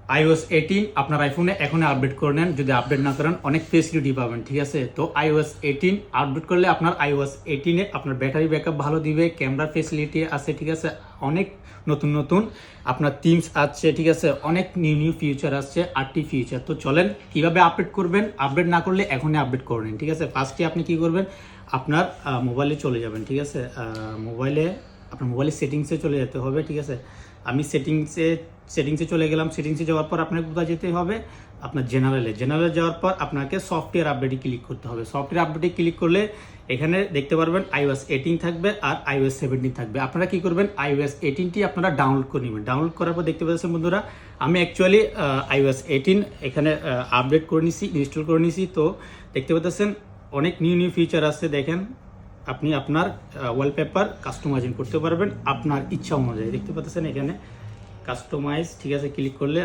iOS 18 আপনার আইফোনে এখন আপডেট করে নেন, যদি আপডেট না করেন অনেক ফেসিলিটি পাবেন, ঠিক আছে। তো iOS 18 আপডেট করলে আপনার iOS 18 এ আপনার ব্যাটারি ব্যাকআপ ভালো দিবে, ক্যামেরা ফেসিলিটি আছে, ঠিক আছে, অনেক নতুন নতুন আপনার থিমস আছে, ঠিক আছে, অনেক নিউ নিউ ফিচার আসছে, 8টি ফিচার। তো চলেন কিভাবে আপডেট করবেন, আপডেট না করলে এখনই আপডেট করে নিন, ঠিক আছে। ফার্স্টে আপনি কি করবেন, আপনার মোবাইলে চলে যাবেন, ঠিক আছে। আপনার মোবাইলের সেটিংসে চলে যেতে হবে, ঠিক আছে। আমি সেটিংসে চলে গেলাম। সেটিংসে যাওয়ার পর আপনাকে কোথায় যেতে হবে, আপনার জেনারেলে যাওয়ার পর আপনাকে সফটওয়্যার আপডেটে ক্লিক করতে হবে। সফটওয়্যার আপডেটে ক্লিক করলে এখানে দেখতে পারবেন iOS 18 থাকবে আর iOS 17 থাকবে। আপনারা কি করবেন, iOS 18টি আপনারা ডাউনলোড করে নেবেন। ডাউনলোড করার পর দেখতে পাচ্ছেন বন্ধুরা, আমি অ্যাকচুয়ালি iOS 18 এখানে আপডেট করে নিছি, ইনস্টল করে নিছি। তো দেখতে পাচ্ছেন অনেক নিউ নিউ ফিচার আছে। দেখেন আপনি আপনার ওয়ালপেপার কাস্টমাইজিং করতে পারবেন আপনার ইচ্ছা অনুযায়ী। দেখতে পাচ্ছেন এখানে কাস্টমাইজ, ঠিক আছে, ক্লিক করলে